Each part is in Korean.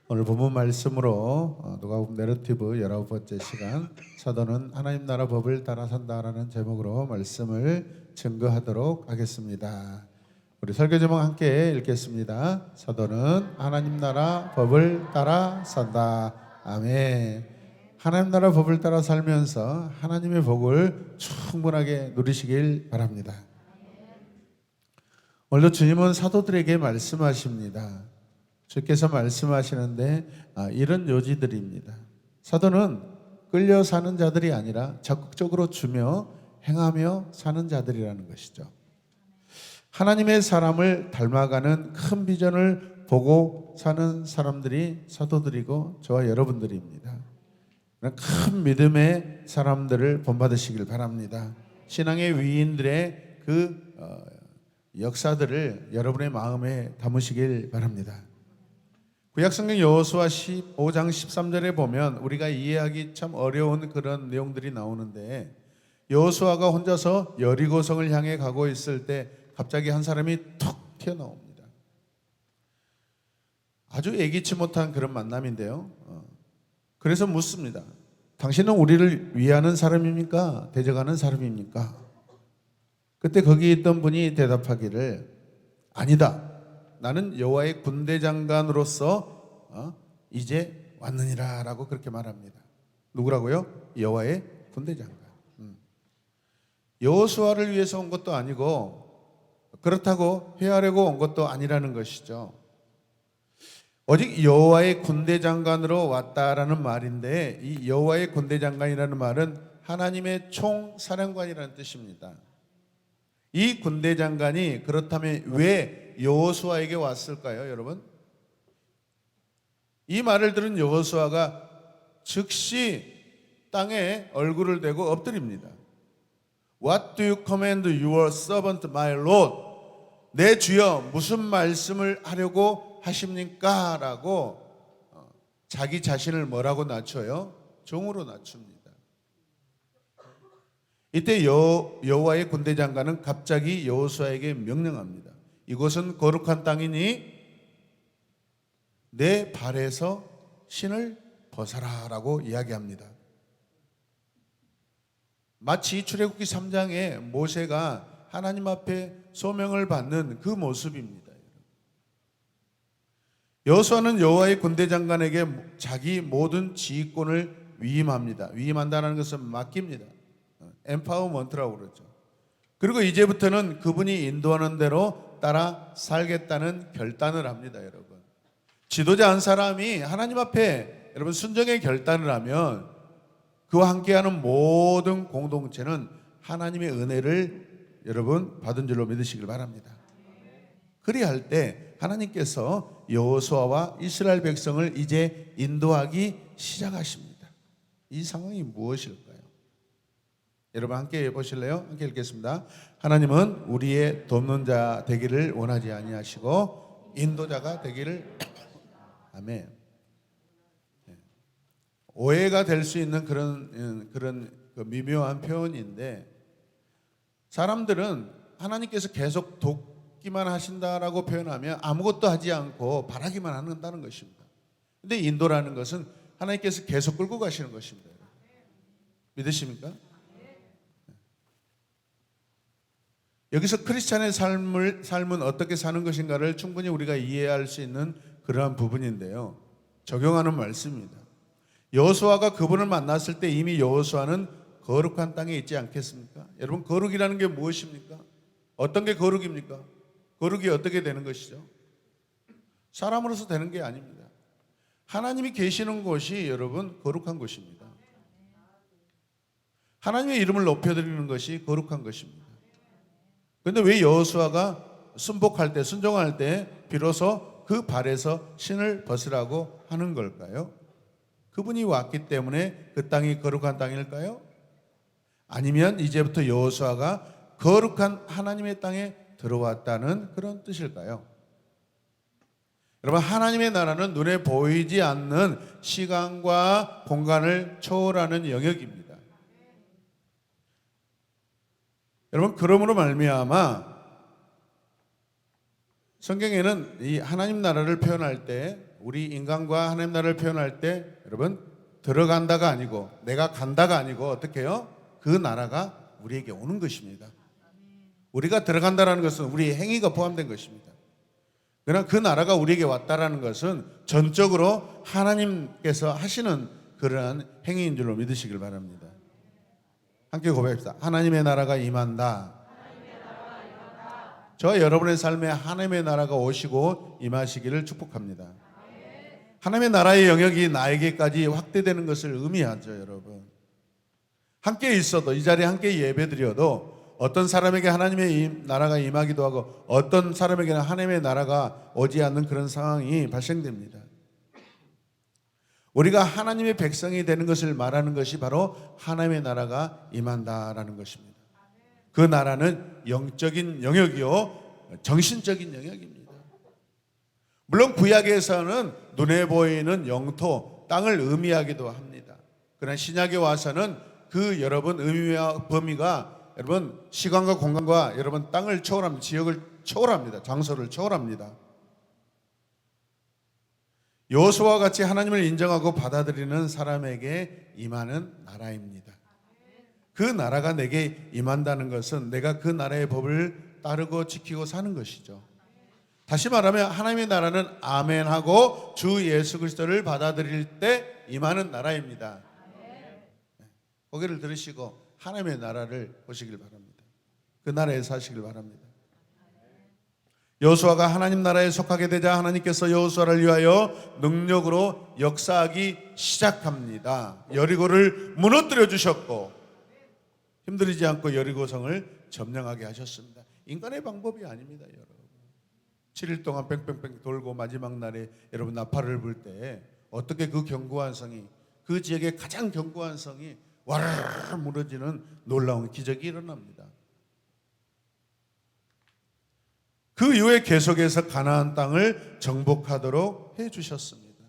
오늘 본문 말씀으로 누가복음 내러티브 19번째 시간 사도는 하나님 나라 법을 따라 산다라는 제목으로 말씀을 증거하도록 하겠습니다. 우리 설교 제목 함께 읽겠습니다. 사도는 하나님 나라 법을 따라 산다. 아멘. 하나님 나라 법을 따라 살면서 하나님의 복을 충분하게 누리시길 바랍니다. 오늘도 주님은 사도들에게 말씀하십니다. 주께서 말씀하시는데 이런 요지들입니다. 사도는 끌려 사는 자들이 아니라 적극적으로 주며 행하며 사는 자들이라는 것이죠. 하나님의 사람을 닮아가는 큰 비전을 보고 사는 사람들이 사도들이고 저와 여러분들입니다. 큰 믿음의 사람들을 본받으시길 바랍니다. 신앙의 위인들의 그 역사들을 여러분의 마음에 담으시길 바랍니다. 구약성경 여호수아 15장 13절에 보면 우리가 이해하기 참 어려운 그런 내용들이 나오는데, 여호수아가 혼자서 여리고성을 향해 가고 있을 때 갑자기 한 사람이 툭 튀어나옵니다. 아주 예기치 못한 그런 만남인데요. 그래서 묻습니다. 당신은 우리를 위하는 사람입니까? 대적하는 사람입니까? 그때 거기 있던 분이 대답하기를 아니다. 나는 여호와의 군대 장관으로서 이제 왔느니라 라고 그렇게 말합니다. 누구라고요? 여호와의 군대 장관. 여호수아를 위해서 온 것도 아니고 그렇다고 회하려고 온 것도 아니라는 것이죠. 오직 여호와의 군대 장관으로 왔다라는 말인데, 이 여호와의 군대 장관이라는 말은 하나님의 총사령관이라는 뜻입니다. 이 군대 장관이 그렇다면 왜 여호수아에게 왔을까요, 여러분? 이 말을 들은 여호수아가 즉시 땅에 얼굴을 대고 엎드립니다. What do you command your servant my Lord? 내 주여 무슨 말씀을 하려고 하십니까? 라고 자기 자신을 뭐라고 낮춰요? 종으로 낮춥니다. 이때 여호와의 군대 장관은 갑자기 여호수아에게 명령합니다. 이곳은 거룩한 땅이니 내 발에서 신을 벗어라 라고 이야기합니다. 마치 출애굽기 3장에 모세가 하나님 앞에 소명을 받는 그 모습입니다. 여호수아는 여호와의 군대 장관에게 자기 모든 지휘권을 위임합니다. 위임한다는 것은 맡깁니다. 엠파워먼트라고 그러죠. 그리고 이제부터는 그분이 인도하는 대로 따라 살겠다는 결단을 합니다. 여러분, 지도자 한 사람이 하나님 앞에 여러분 순종의 결단을 하면 그와 함께하는 모든 공동체는 하나님의 은혜를 여러분 받은 줄로 믿으시길 바랍니다. 그리할 때 하나님께서 여호수아와 이스라엘 백성을 이제 인도하기 시작하십니다. 이 상황이 무엇일까요? 여러분 함께 해보실래요? 함께 읽겠습니다. 하나님은 우리의 돕는 자 되기를 원하지 아니하시고 인도자가 되기를. 아멘. 오해가 될 수 있는 그런 그 미묘한 표현인데, 사람들은 하나님께서 계속 돕기만 하신다라고 표현하면 아무것도 하지 않고 바라기만 한다는 것입니다. 근데 인도라는 것은 하나님께서 계속 끌고 가시는 것입니다. 믿으십니까? 여기서 크리스찬의 삶은 어떻게 사는 것인가를 충분히 우리가 이해할 수 있는 그러한 부분인데요, 적용하는 말씀입니다. 여호수아가 그분을 만났을 때 이미 여호수아는 거룩한 땅에 있지 않겠습니까? 여러분, 거룩이라는 게 무엇입니까? 어떤 게 거룩입니까? 거룩이 어떻게 되는 것이죠? 사람으로서 되는 게 아닙니다. 하나님이 계시는 곳이 여러분 거룩한 곳입니다. 하나님의 이름을 높여드리는 것이 거룩한 것입니다. 그런데 왜 여호수아가 순복할 때, 순종할 때 비로소 그 발에서 신을 벗으라고 하는 걸까요? 그분이 왔기 때문에 그 땅이 거룩한 땅일까요? 아니면 이제부터 여호수아가 거룩한 하나님의 땅에 들어왔다는 그런 뜻일까요? 여러분, 하나님의 나라는 눈에 보이지 않는 시간과 공간을 초월하는 영역입니다. 여러분, 그러므로 말미암아 성경에는 이 하나님 나라를 표현할 때, 우리 인간과 하나님 나라를 표현할 때 여러분 들어간다가 아니고 내가 간다가 아니고 어떻게 해요? 그 나라가 우리에게 오는 것입니다. 우리가 들어간다라는 것은 우리의 행위가 포함된 것입니다. 그러나 그 나라가 우리에게 왔다라는 것은 전적으로 하나님께서 하시는 그러한 행위인 줄로 믿으시길 바랍니다. 함께 고백합시다. 하나님의 나라가 임한다. 저와 여러분의 삶에 하나님의 나라가 오시고 임하시기를 축복합니다. 하나님의 나라의 영역이 나에게까지 확대되는 것을 의미하죠, 여러분. 함께 있어도, 이 자리에 함께 예배드려도 어떤 사람에게 하나님의 나라가 임하기도 하고 어떤 사람에게는 하나님의 나라가 오지 않는 그런 상황이 발생됩니다. 우리가 하나님의 백성이 되는 것을 말하는 것이 바로 하나님의 나라가 임한다라는 것입니다. 그 나라는 영적인 영역이요, 정신적인 영역입니다. 물론 구약에서는 눈에 보이는 영토, 땅을 의미하기도 합니다. 그러나 신약에 와서는 그 여러분 의미와 범위가 여러분 시간과 공간과 여러분 땅을 초월합니다. 지역을 초월합니다. 장소를 초월합니다. 여호수아와 같이 하나님을 인정하고 받아들이는 사람에게 임하는 나라입니다. 그 나라가 내게 임한다는 것은 내가 그 나라의 법을 따르고 지키고 사는 것이죠. 다시 말하면 하나님의 나라는 아멘하고 주 예수 그리스도를 받아들일 때 임하는 나라입니다. 고개를 들으시고 하나님의 나라를 보시길 바랍니다. 그 나라에 사시길 바랍니다. 여호수아가 하나님 나라에 속하게 되자 하나님께서 여호수아를 위하여 능력으로 역사하기 시작합니다. 여리고를 무너뜨려 주셨고 힘들이지 않고 여리고성을 점령하게 하셨습니다. 인간의 방법이 아닙니다, 여러분. 7일 동안 뺑뺑뺑 돌고 마지막 날에 여러분 나팔을 불 때 어떻게 그 견고한 성이, 그 지역의 가장 견고한 성이 와르르 무너지는 놀라운 기적이 일어납니다. 그 이후에 계속해서 가나안 땅을 정복하도록 해주셨습니다.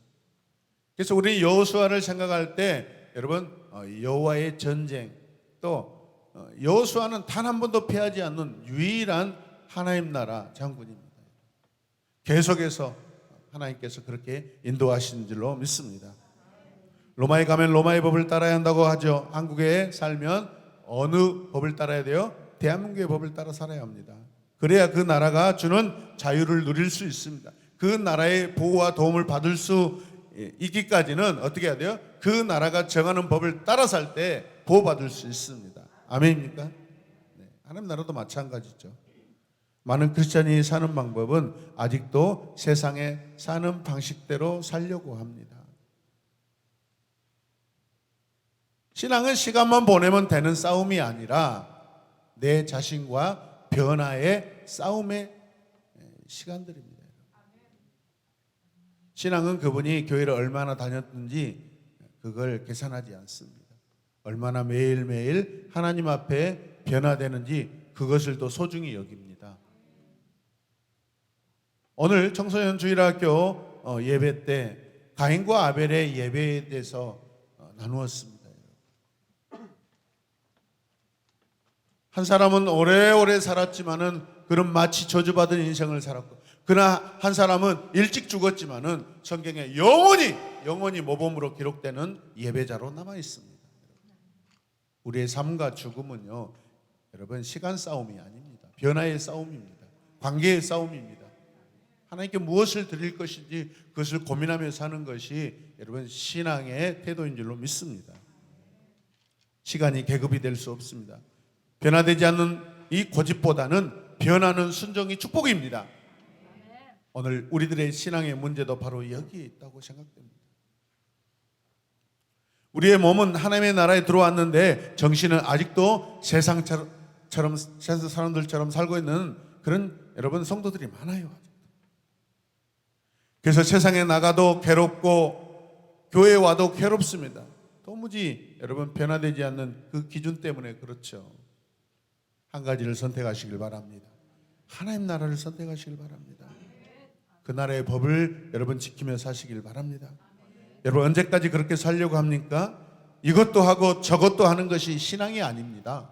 그래서 우리 여호수아를 생각할 때 여러분 여호와의 전쟁, 또 여호수아는 단 한 번도 패하지 않는 유일한 하나님 나라 장군입니다. 계속해서 하나님께서 그렇게 인도하신 줄로 믿습니다. 로마에 가면 로마의 법을 따라야 한다고 하죠. 한국에 살면 어느 법을 따라야 돼요? 대한민국의 법을 따라 살아야 합니다. 그래야 그 나라가 주는 자유를 누릴 수 있습니다. 그 나라의 보호와 도움을 받을 수 있기까지는 어떻게 해야 돼요? 그 나라가 정하는 법을 따라 살 때 보호받을 수 있습니다. 아멘입니까? 네. 하나님 나라도 마찬가지죠. 많은 크리스찬이 사는 방법은 아직도 세상에 사는 방식대로 살려고 합니다. 신앙은 시간만 보내면 되는 싸움이 아니라 내 자신과 변화의 싸움의 시간들입니다. 신앙은 그분이 교회를 얼마나 다녔든지 그걸 계산하지 않습니다. 얼마나 매일매일 하나님 앞에 변화되는지 그것을 더 소중히 여깁니다. 오늘 청소년 주일학교 예배 때 가인과 아벨의 예배에 대해서 나누었습니다. 한 사람은 오래오래 살았지만은 그런 마치 저주받은 인생을 살았고, 그러나 한 사람은 일찍 죽었지만은 성경에 영원히 모범으로 기록되는 예배자로 남아 있습니다. 우리의 삶과 죽음은요, 여러분 시간 싸움이 아닙니다. 변화의 싸움입니다. 관계의 싸움입니다. 하나님께 무엇을 드릴 것인지 그것을 고민하며 사는 것이 여러분 신앙의 태도인 줄로 믿습니다. 시간이 계급이 될 수 없습니다. 변화되지 않는 이 고집보다는 변하는 순종이 축복입니다. 오늘 우리들의 신앙의 문제도 바로 여기에 있다고 생각됩니다. 우리의 몸은 하나님의 나라에 들어왔는데 정신은 아직도 세상 사람들처럼 살고 있는 그런 여러분 성도들이 많아요. 그래서 세상에 나가도 괴롭고 교회에 와도 괴롭습니다. 도무지 여러분 변화되지 않는 그 기준 때문에 그렇죠. 한 가지를 선택하시길 바랍니다. 하나님 나라를 선택하시길 바랍니다. 그 나라의 법을 여러분 지키며 사시길 바랍니다. 여러분 언제까지 그렇게 살려고 합니까? 이것도 하고 저것도 하는 것이 신앙이 아닙니다.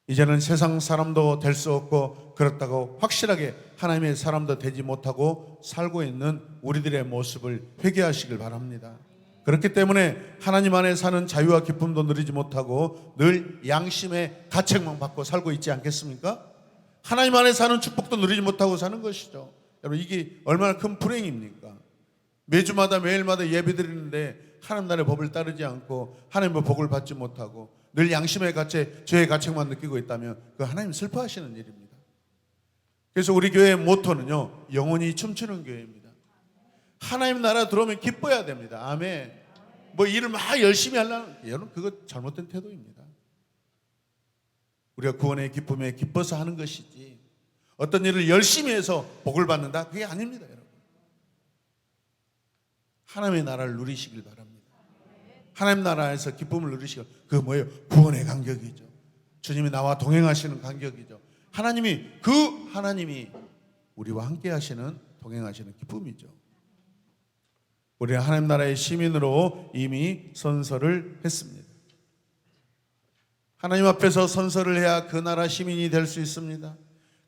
이제는 세상 사람도 될 수 없고 그렇다고 확실하게 하나님의 사람도 되지 못하고 살고 있는 우리들의 모습을 회개하시길 바랍니다. 그렇기 때문에 하나님 안에 사는 자유와 기쁨도 누리지 못하고 늘 양심의 가책만 받고 살고 있지 않겠습니까? 하나님 안에 사는 축복도 누리지 못하고 사는 것이죠. 여러분, 이게 얼마나 큰 불행입니까? 매주마다 매일마다 예배 드리는데 하나님 나라의 법을 따르지 않고 하나님의 복을 받지 못하고 늘 양심의 가책, 죄의 가책만 느끼고 있다면 그 하나님 슬퍼하시는 일입니다. 그래서 우리 교회의 모토는요, 영원히 춤추는 교회입니다. 하나님 나라 들어오면 기뻐야 됩니다. 아멘. 뭐 일을 막 열심히 하려는, 여러분 그거 잘못된 태도입니다. 우리가 구원의 기쁨에 기뻐서 하는 것이지 어떤 일을 열심히 해서 복을 받는다? 그게 아닙니다, 여러분. 하나님의 나라를 누리시길 바랍니다. 하나님 나라에서 기쁨을 누리시길, 그거 뭐예요? 구원의 간격이죠. 주님이 나와 동행하시는 간격이죠. 하나님이 우리와 함께 하시는, 동행하시는 기쁨이죠. 우리는 하나님 나라의 시민으로 이미 선서를 했습니다. 하나님 앞에서 선서를 해야 그 나라 시민이 될 수 있습니다.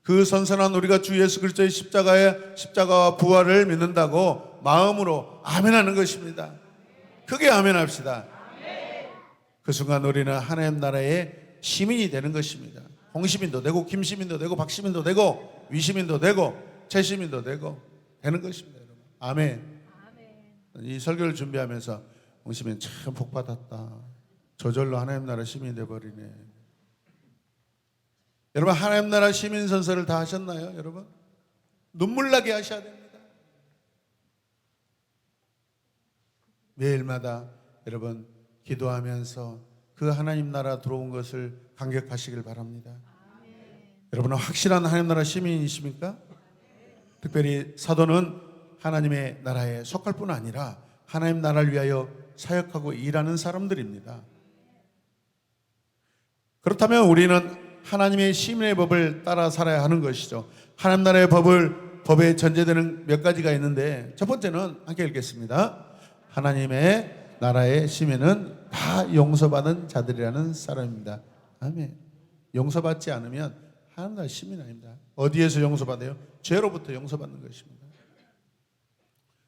그 선서는 우리가 주 예수 그리스도의 십자가와 부활을 믿는다고 마음으로 아멘하는 것입니다. 크게 아멘합시다. 그 순간 우리는 하나님 나라의 시민이 되는 것입니다. 홍시민도 되고 김시민도 되고 박시민도 되고 위시민도 되고 최시민도 되고 되는 것입니다, 여러분. 아멘. 이 설교를 준비하면서 홍시민 참 복받았다. 저절로 하나님 나라 시민이 돼버리네. 여러분, 하나님 나라 시민 선서를 다 하셨나요, 여러분? 눈물 나게 하셔야 됩니다. 매일마다 여러분 기도하면서 그 하나님 나라 들어온 것을 감격하시길 바랍니다. 여러분은 확실한 하나님 나라 시민이십니까? 특별히 사도는 하나님의 나라에 속할 뿐 아니라 하나님 나라를 위하여 사역하고 일하는 사람들입니다. 그렇다면 우리는 하나님의 시민의 법을 따라 살아야 하는 것이죠. 하나님 나라의 법에 전제되는 몇 가지가 있는데, 첫 번째는 함께 읽겠습니다. 하나님의 나라의 시민은 다 용서받은 자들이라는 사람입니다. 아멘. 용서받지 않으면 하나님 나라 시민 아닙니다. 어디에서 용서받아요? 죄로부터 용서받는 것입니다.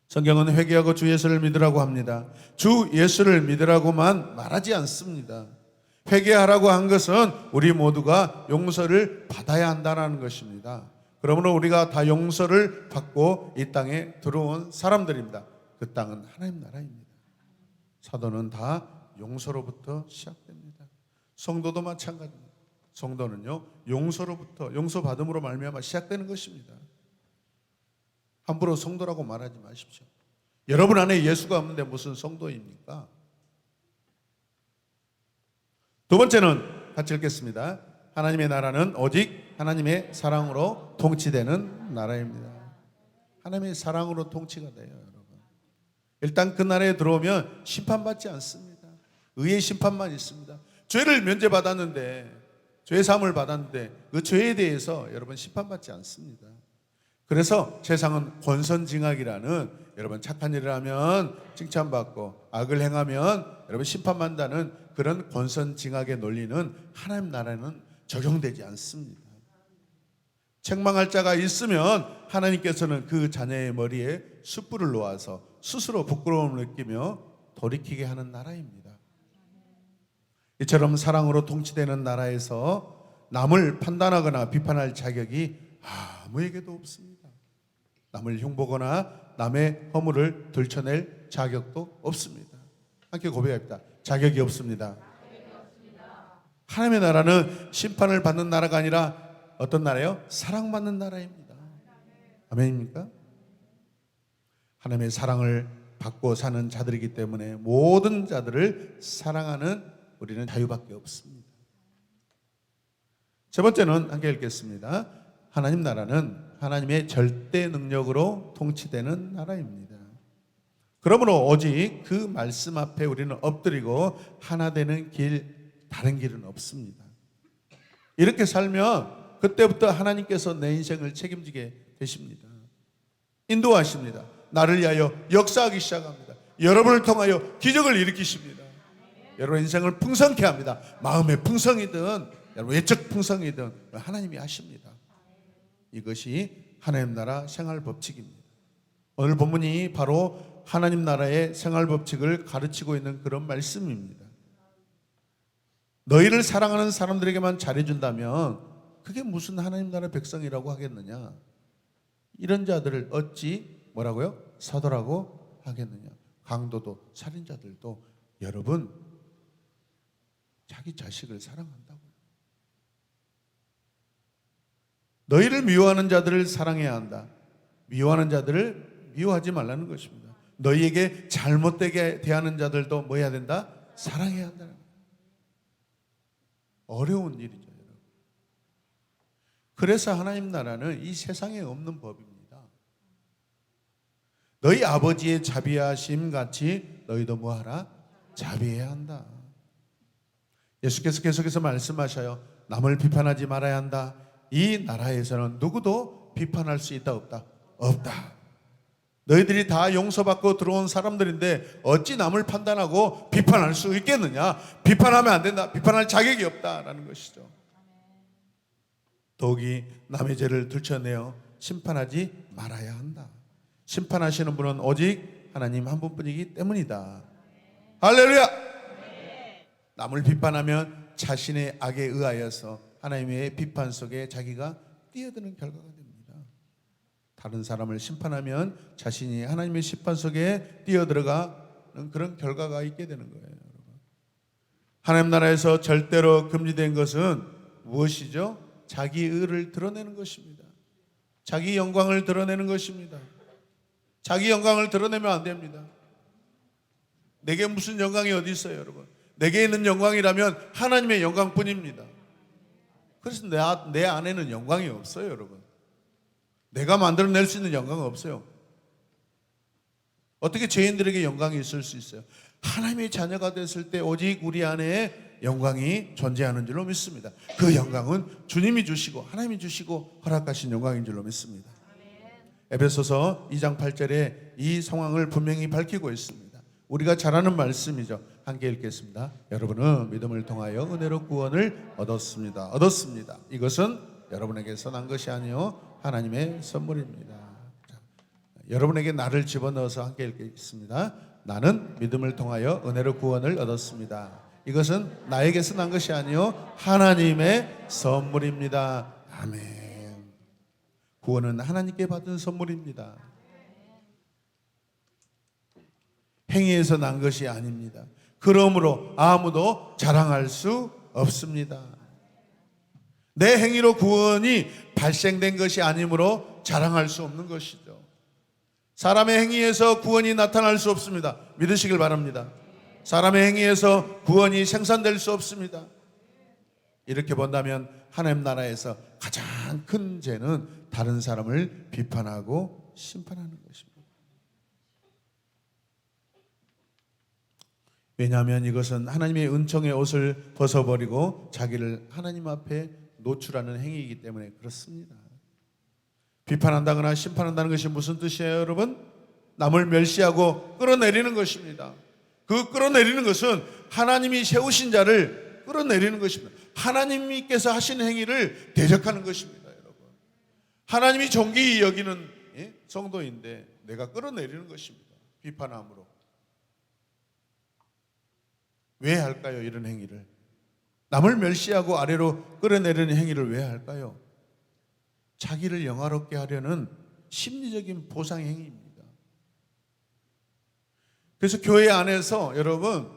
성경은 회개하고 주 예수를 믿으라고 합니다. 주 예수를 믿으라고만 말하지 않습니다. 회개하라고 한 것은 우리 모두가 용서를 받아야 한다는 것입니다. 그러므로 우리가 다 용서를 받고 이 땅에 들어온 사람들입니다. 그 땅은 하나님 나라입니다. 사도는 다 용서로부터 시작됩니다. 성도도 마찬가지입니다. 성도는요, 용서로부터, 용서받음으로 말미암아 시작되는 것입니다. 함부로 성도라고 말하지 마십시오. 여러분 안에 예수가 없는데 무슨 성도입니까? 두 번째는 같이 읽겠습니다. 하나님의 나라는 오직 하나님의 사랑으로 통치되는 나라입니다. 하나님의 사랑으로 통치가 돼요, 여러분. 일단 그 나라에 들어오면 심판받지 않습니다. 의의 심판만 있습니다. 죄를 면제받았는데, 죄 사함을 받았는데 그 죄에 대해서 여러분 심판받지 않습니다. 그래서 세상은 권선징악이라는, 여러분 착한 일을 하면 칭찬받고 악을 행하면 여러분 심판받는다는 그런 권선징악의 논리는 하나님 나라는 적용되지 않습니다. 책망할 자가 있으면 하나님께서는 그 자녀의 머리에 숯불을 놓아서 스스로 부끄러움을 느끼며 돌이키게 하는 나라입니다. 이처럼 사랑으로 통치되는 나라에서 남을 판단하거나 비판할 자격이 아무에게도 없습니다. 남을 흉보거나 남의 허물을 들춰낼 자격도 없습니다. 함께 고백합니다. 자격이 없습니다. 하나님의 나라는 심판을 받는 나라가 아니라 어떤 나라예요? 사랑받는 나라입니다. 아멘입니까? 하나님의 사랑을 받고 사는 자들이기 때문에 모든 자들을 사랑하는 우리는 자유밖에 없습니다. 세 번째는 함께 읽겠습니다. 하나님 나라는 하나님의 절대 능력으로 통치되는 나라입니다. 그러므로 오직 그 말씀 앞에 우리는 엎드리고 하나 되는 길, 다른 길은 없습니다. 이렇게 살면 그때부터 하나님께서 내 인생을 책임지게 되십니다. 인도하십니다. 나를 위하여 역사하기 시작합니다. 여러분을 통하여 기적을 일으키십니다. 여러분 인생을 풍성케 합니다. 마음의 풍성이든 여러분 외적 풍성이든 하나님이 아십니다. 이것이 하나님 나라 생활 법칙입니다. 오늘 본문이 바로 하나님 나라의 생활 법칙을 가르치고 있는 그런 말씀입니다. 너희를 사랑하는 사람들에게만 잘해준다면 그게 무슨 하나님 나라 백성이라고 하겠느냐? 이런 자들을 어찌 뭐라고요? 사도라고 하겠느냐? 강도도 살인자들도 여러분 자기 자식을 사랑한다고요. 너희를 미워하는 자들을 사랑해야 한다. 미워하는 자들을 미워하지 말라는 것입니다. 너희에게 잘못되게 대하는 자들도 뭐 해야 된다? 사랑해야 한다는 거예요. 어려운 일이죠, 여러분. 그래서 하나님 나라는 이 세상에 없는 법입니다. 너희 아버지의 자비하심 같이 너희도 뭐하라? 자비해야 한다. 예수께서 계속해서 말씀하셔요. 남을 비판하지 말아야 한다. 이 나라에서는 누구도 비판할 수 있다 없다? 없다. 너희들이 다 용서받고 들어온 사람들인데 어찌 남을 판단하고 비판할 수 있겠느냐? 비판하면 안 된다. 비판할 자격이 없다라는 것이죠. 더욱이 남의 죄를 들춰내어 심판하지 말아야 한다. 심판하시는 분은 오직 하나님 한 분뿐이기 때문이다. 할렐루야! 남을 비판하면 자신의 악에 의하여서 하나님의 비판 속에 자기가 뛰어드는 결과가 됩니다. 다른 사람을 심판하면 자신이 하나님의 심판 속에 뛰어들어가는 그런 결과가 있게 되는 거예요. 하나님 나라에서 절대로 금지된 것은 무엇이죠? 자기 의를 드러내는 것입니다. 자기 영광을 드러내는 것입니다. 자기 영광을 드러내면 안 됩니다. 내게 무슨 영광이 어디 있어요, 여러분? 내게 있는 영광이라면 하나님의 영광뿐입니다. 그래서 내 안에는 영광이 없어요, 여러분. 내가 만들어낼 수 있는 영광은 없어요. 어떻게 죄인들에게 영광이 있을 수 있어요? 하나님의 자녀가 됐을 때 오직 우리 안에 영광이 존재하는 줄로 믿습니다. 그 영광은 주님이 주시고 하나님이 주시고 허락하신 영광인 줄로 믿습니다. 에베소서 2장 8절에 이 상황을 분명히 밝히고 있습니다. 우리가 잘 아는 말씀이죠. 함께 읽겠습니다. 여러분은 믿음을 통하여 은혜로 구원을 얻었습니다. 이것은 여러분에게서 난 것이 아니요 하나님의 선물입니다. 자, 여러분에게 나를 집어넣어서 함께 읽겠습니다. 나는 믿음을 통하여 은혜로 구원을 얻었습니다. 이것은 나에게서 난 것이 아니요 하나님의 선물입니다. 아멘. 구원은 하나님께 받은 선물입니다. 행위에서 난 것이 아닙니다. 그러므로 아무도 자랑할 수 없습니다. 내 행위로 구원이 발생된 것이 아니므로 자랑할 수 없는 것이죠. 사람의 행위에서 구원이 나타날 수 없습니다. 믿으시길 바랍니다. 사람의 행위에서 구원이 생산될 수 없습니다. 이렇게 본다면 하나님 나라에서 가장 큰 죄는 다른 사람을 비판하고 심판하는 것입니다. 왜냐하면 이것은 하나님의 은총의 옷을 벗어버리고 자기를 하나님 앞에 노출하는 행위이기 때문에 그렇습니다. 비판한다거나 심판한다는 것이 무슨 뜻이에요, 여러분? 남을 멸시하고 끌어내리는 것입니다. 그 끌어내리는 것은 하나님이 세우신 자를 끌어내리는 것입니다. 하나님께서 하신 행위를 대적하는 것입니다, 여러분. 하나님이 존귀히 여기는 성도인데 내가 끌어내리는 것입니다. 비판함으로. 왜 할까요, 이런 행위를? 남을 멸시하고 아래로 끌어내리는 행위를 왜 할까요? 자기를 영화롭게 하려는 심리적인 보상 행위입니다. 그래서 교회 안에서 여러분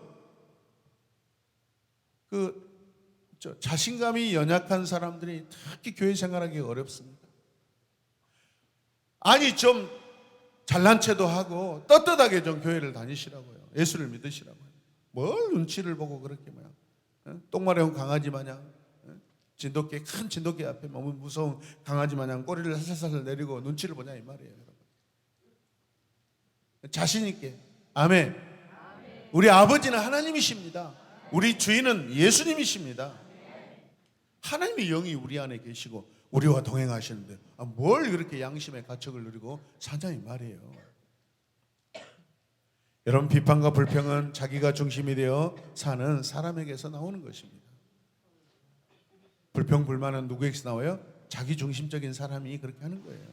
자신감이 연약한 사람들이 특히 교회 생활하기 어렵습니다. 아니 좀 잘난 체도 하고 떳떳하게 좀 교회를 다니시라고요. 예수를 믿으시라고요. 뭘 눈치를 보고 그렇게 뭐야? 똥마려운 강아지 마냥 진돗개 큰 진돗개 앞에 너무 무서운 강아지 마냥 꼬리를 살살살 내리고 눈치를 보냐 이 말이에요, 여러분. 자신 있게 아멘. 우리 아버지는 하나님이십니다. 우리 주인은 예수님이십니다. 하나님의 영이 우리 안에 계시고 우리와 동행하시는데 뭘 그렇게 양심의 가책을 누리고 사냐 이 말이에요. 여러분, 비판과 불평은 자기가 중심이 되어 사는 사람에게서 나오는 것입니다. 불평불만은 누구에게서 나와요? 자기 중심적인 사람이 그렇게 하는 거예요.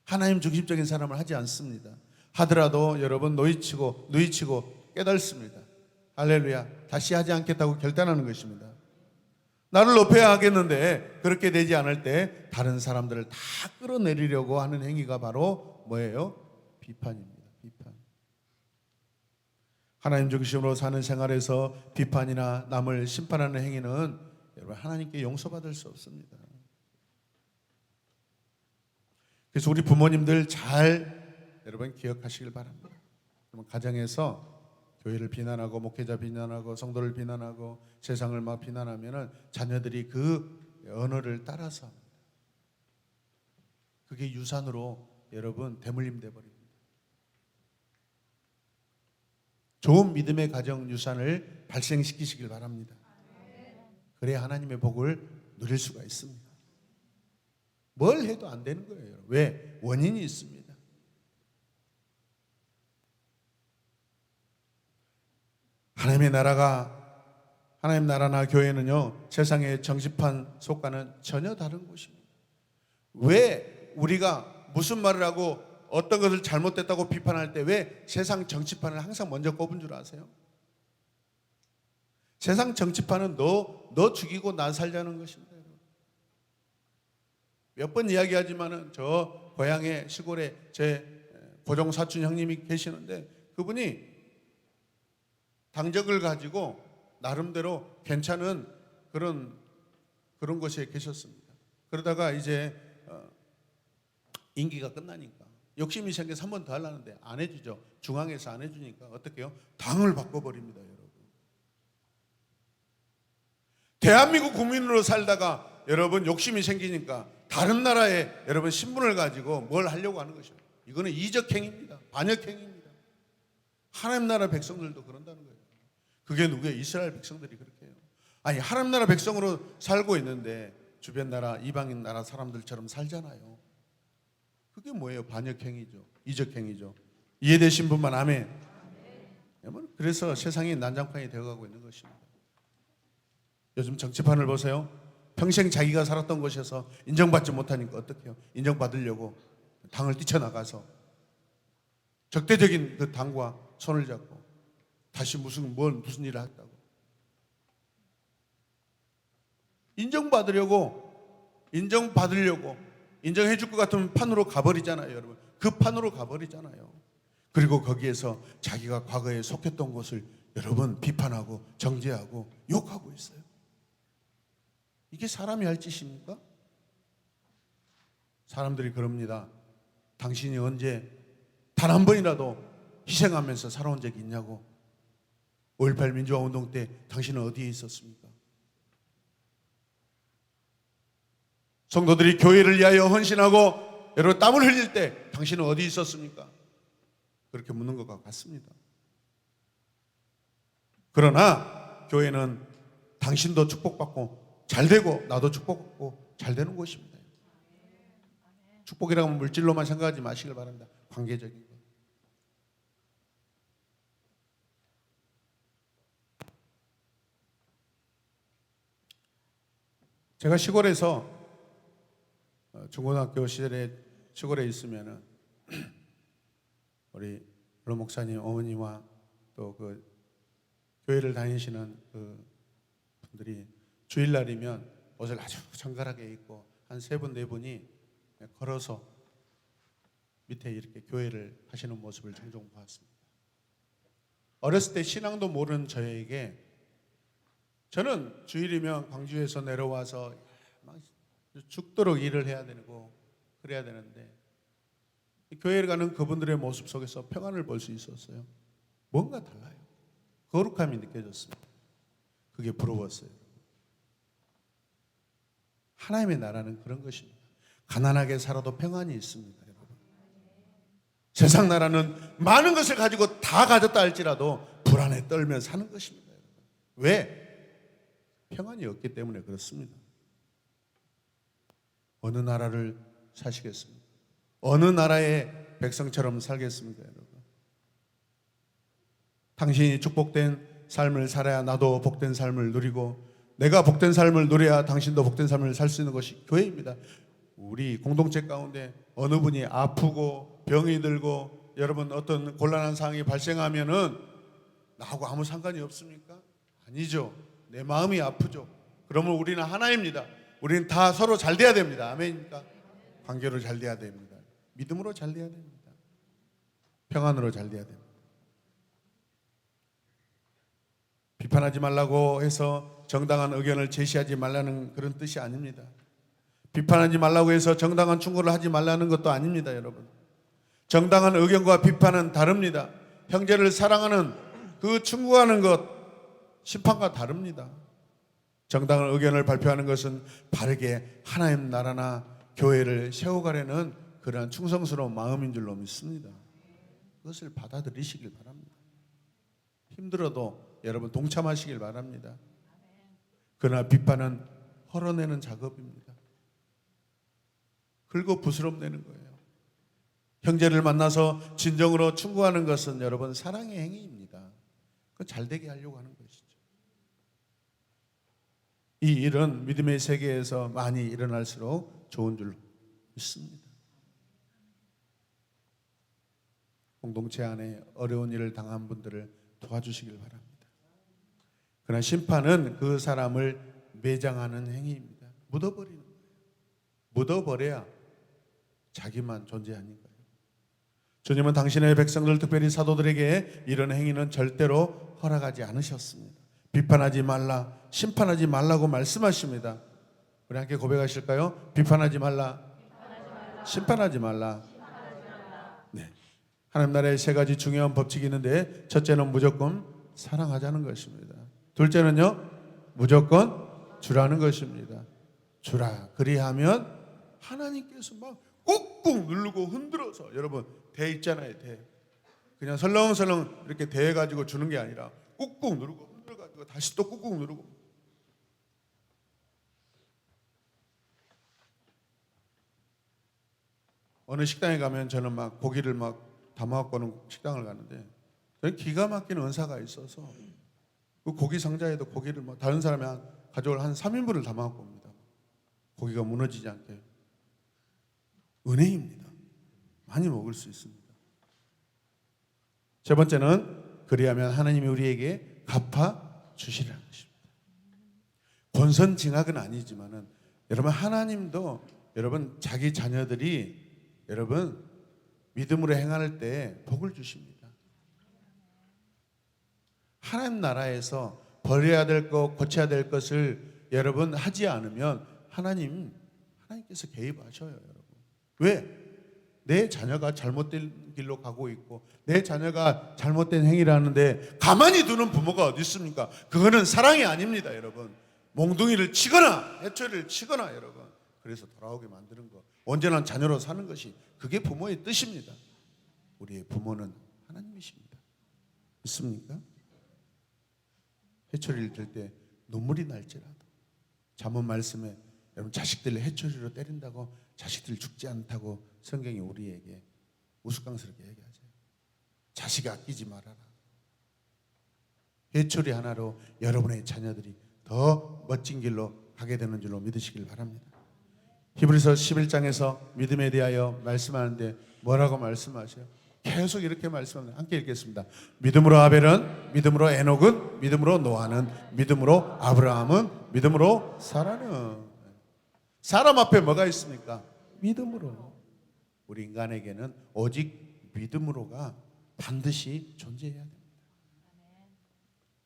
하나님 중심적인 사람을 하지 않습니다. 하더라도 여러분 누이치고 깨닫습니다. 할렐루야. 다시 하지 않겠다고 결단하는 것입니다. 나를 높여야 하겠는데 그렇게 되지 않을 때 다른 사람들을 다 끌어내리려고 하는 행위가 바로 뭐예요? 비판입니다. 비판. 하나님 중심으로 사는 생활에서 비판이나 남을 심판하는 행위는 여러분 하나님께 용서받을 수 없습니다. 그래서 우리 부모님들 잘 여러분 기억하시길 바랍니다. 여러분 가정에서 교회를 비난하고 목회자 비난하고 성도를 비난하고 세상을 막 비난하면은 자녀들이 그 언어를 따라서 합니다. 그게 유산으로 여러분 대물림 돼 버립니다. 좋은 믿음의 가정 유산을 발생시키시길 바랍니다. 그래야 하나님의 복을 누릴 수가 있습니다. 뭘 해도 안 되는 거예요. 왜? 원인이 있습니다. 하나님 나라나 교회는요, 세상의 정치판 속과는 전혀 다른 곳입니다. 왜 우리가 무슨 말을 하고 어떤 것을 잘못됐다고 비판할 때 왜 세상 정치판을 항상 먼저 꼽은 줄 아세요? 세상 정치판은 너 죽이고 나 살자는 것입니다. 몇 번 이야기하지만은 저 고향의 시골에 제 고종 사촌 형님이 계시는데 그분이 당적을 가지고 나름대로 괜찮은 그런 곳에 계셨습니다. 그러다가 이제 임기가 끝나니까 욕심이 생겨서 한 번 더 하려는데 안 해주죠. 중앙에서 안 해주니까 어떻게 해요? 당을 바꿔버립니다, 여러분. 대한민국 국민으로 살다가 여러분 욕심이 생기니까 다른 나라에 여러분 신분을 가지고 뭘 하려고 하는 것이죠. 이거는 이적행위입니다. 반역행위입니다. 하나님 나라 백성들도 그런다는 거예요. 그게 누구예요? 이스라엘 백성들이 그렇게 해요. 아니 하나님 나라 백성으로 살고 있는데 주변 나라 이방인 나라 사람들처럼 살잖아요. 그게 뭐예요? 반역행위죠. 이적행위죠. 이해되신 분만 아멘. 그래서 세상이 난장판이 되어가고 있는 것입니다. 요즘 정치판을 보세요. 평생 자기가 살았던 곳에서 인정받지 못하니까 어떻게 해요? 인정받으려고 당을 뛰쳐나가서 적대적인 그 당과 손을 잡고 다시 무슨 일을 했다고 인정받으려고 인정해 줄 것 같은 판으로 가버리잖아요, 여러분. 그 판으로 가버리잖아요. 그리고 거기에서 자기가 과거에 속했던 것을 여러분 비판하고 정죄하고 욕하고 있어요. 이게 사람이 할 짓입니까? 사람들이 그럽니다. 당신이 언제 단 한 번이라도 희생하면서 살아온 적이 있냐고. 5.18 민주화운동 때 당신은 어디에 있었습니까? 성도들이 교회를 위하여 헌신하고 여러분 땀을 흘릴 때 당신은 어디 있었습니까? 그렇게 묻는 것과 같습니다. 그러나 교회는 당신도 축복받고 잘되고 나도 축복받고 잘되는 곳입니다. 축복이라고 하면 물질로만 생각하지 마시길 바랍니다. 관계적인 것. 제가 시골에서 중고등학교 시절에 시골에 있으면은 우리 로 목사님 어머니와 또 그 교회를 다니시는 그 분들이 주일날이면 옷을 아주 정갈하게 입고 한 3분 4분이 걸어서 밑에 이렇게 교회를 하시는 모습을 종종 보았습니다. 어렸을 때 신앙도 모르는 저에게 저는 주일이면 광주에서 내려와서 막 죽도록 일을 해야 되고 그래야 되는데 교회를 가는 그분들의 모습 속에서 평안을 볼 수 있었어요. 뭔가 달라요. 거룩함이 느껴졌습니다. 그게 부러웠어요. 하나님의 나라는 그런 것입니다. 가난하게 살아도 평안이 있습니다, 여러분. 세상 나라는 많은 것을 가지고 다 가졌다 할지라도 불안에 떨며 사는 것입니다, 여러분. 왜? 평안이 없기 때문에 그렇습니다. 어느 나라를 사시겠습니까? 어느 나라의 백성처럼 살겠습니까, 여러분? 당신이 축복된 삶을 살아야 나도 복된 삶을 누리고 내가 복된 삶을 누려야 당신도 복된 삶을 살 수 있는 것이 교회입니다. 우리 공동체 가운데 어느 분이 아프고 병이 들고 여러분 어떤 곤란한 상황이 발생하면은 나하고 아무 상관이 없습니까? 아니죠. 내 마음이 아프죠. 그러면 우리는 하나입니다. 우리는 다 서로 잘 돼야 됩니다. 아멘입니까? 관계로 잘 돼야 됩니다. 믿음으로 잘 돼야 됩니다. 평안으로 잘 돼야 됩니다. 비판하지 말라고 해서 정당한 의견을 제시하지 말라는 그런 뜻이 아닙니다. 비판하지 말라고 해서 정당한 충고를 하지 말라는 것도 아닙니다, 여러분. 정당한 의견과 비판은 다릅니다. 형제를 사랑하는 그 충고하는 것, 심판과 다릅니다. 정당한 의견을 발표하는 것은 바르게 하나님 나라나 교회를 세워가려는 그러한 충성스러운 마음인 줄로 믿습니다. 그것을 받아들이시길 바랍니다. 힘들어도 여러분 동참하시길 바랍니다. 그러나 비판은 헐어내는 작업입니다. 긁어 부스럼내는 거예요. 형제를 만나서 진정으로 충고하는 것은 여러분 사랑의 행위입니다. 그건 잘되게 하려고 하는 것이죠. 이 일은 믿음의 세계에서 많이 일어날수록 좋은 줄로 믿습니다. 공동체 안에 어려운 일을 당한 분들을 도와주시길 바랍니다. 그러나 심판은 그 사람을 매장하는 행위입니다. 묻어버리는 거예요. 묻어버려야 자기만 존재하는 거예요. 주님은 당신의 백성들, 특별히 사도들에게 이런 행위는 절대로 허락하지 않으셨습니다. 비판하지 말라, 심판하지 말라고 말씀하십니다. 우리 함께 고백하실까요? 비판하지 말라, 심판하지 말라. 네. 하나님 나라에 세 가지 중요한 법칙이 있는데, 첫째는 무조건 사랑하자는 것입니다. 둘째는요, 무조건 주라는 것입니다. 주라. 그리하면 하나님께서 막 꾹꾹 누르고 흔들어서, 여러분 대 있잖아요, 대. 그냥 설렁설렁 이렇게 대가지고 주는 게 아니라 꾹꾹 누르고 흔들어가지고 다시 또 꾹꾹 누르고. 어느 식당에 가면 저는 막 고기를 막 담아갖고는 식당을 가는데, 저는 기가 막힌 은사가 있어서 그 고기 상자에도 고기를 막 다른 사람이 가져올 한 3인분을 담아갖고 옵니다. 고기가 무너지지 않게. 은혜입니다. 많이 먹을 수 있습니다. 세 번째는 그리하면 하나님이 우리에게 갚아 주시라는 것입니다. 권선징악은 아니지만은 여러분 하나님도 여러분 자기 자녀들이 여러분 믿음으로 행할 때 복을 주십니다. 하나님 나라에서 버려야 될 것, 고쳐야 될 것을 여러분 하지 않으면 하나님께서 개입하셔요, 여러분. 왜? 내 자녀가 잘못된 길로 가고 있고 내 자녀가 잘못된 행위를 하는데 가만히 두는 부모가 어디 있습니까? 그거는 사랑이 아닙니다, 여러분. 몽둥이를 치거나 해초리를 치거나 여러분. 그래서 돌아오게 만드는 것. 언제나 자녀로 사는 것이 그게 부모의 뜻입니다. 우리의 부모는 하나님이십니다. 믿습니까? 해초리를 들 때 눈물이 날지라도 잠언 말씀에 여러분 자식들을 해초리로 때린다고 자식들 죽지 않다고 성경이 우리에게 우스꽝스럽게 얘기하죠. 자식 아끼지 말아라. 해초리 하나로 여러분의 자녀들이 더 멋진 길로 가게 되는 줄로 믿으시길 바랍니다. 히브리서 11장에서 믿음에 대하여 말씀하는데 뭐라고 말씀하셔요? 계속 이렇게 말씀합니다. 함께 읽겠습니다. 믿음으로 아벨은, 믿음으로 에녹은, 믿음으로 노아는, 믿음으로 아브라함은, 믿음으로 사라는. 사람 앞에 뭐가 있습니까? 믿음으로. 우리 인간에게는 오직 믿음으로가 반드시 존재해야 됩니다.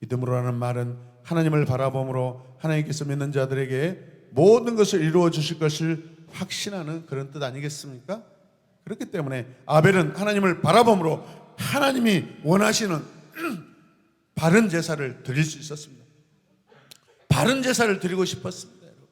믿음으로라는 말은 하나님을 바라봄으로 하나님께서 믿는 자들에게 모든 것을 이루어 주실 것을 확신하는 그런 뜻 아니겠습니까? 그렇기 때문에 아벨은 하나님을 바라봄으로 하나님이 원하시는 바른 제사를 드릴 수 있었습니다. 바른 제사를 드리고 싶었습니다, 여러분.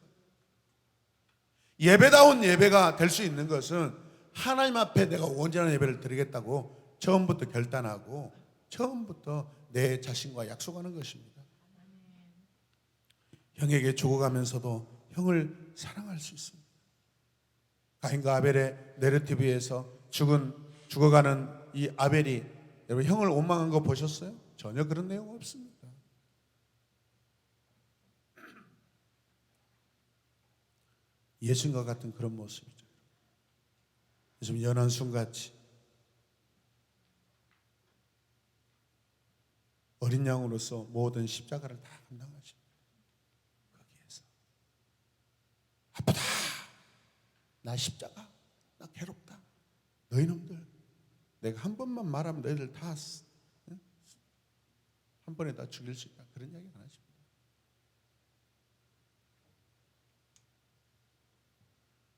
예배다운 예배가 될 수 있는 것은 하나님 앞에 내가 온전한 예배를 드리겠다고 처음부터 결단하고 처음부터 내 자신과 약속하는 것입니다. 형에게 죽어가면서도 형을 사랑할 수 있습니다. 가인과 아벨의 내러티브에서 죽어가는 이 아벨이 여러분 형을 원망한 거 보셨어요? 전혀 그런 내용 없습니다. 예수님과 같은 그런 모습이죠. 요즘 연안순같이 어린 양으로서 모든 십자가를 다 감당하십니다. 거기에서 아프다, 나 십자가, 나 괴롭다, 너희놈들 내가 한 번만 말하면 너희들 다 한 번에 다 죽일 수 있다, 그런 이야기 안 하십니다.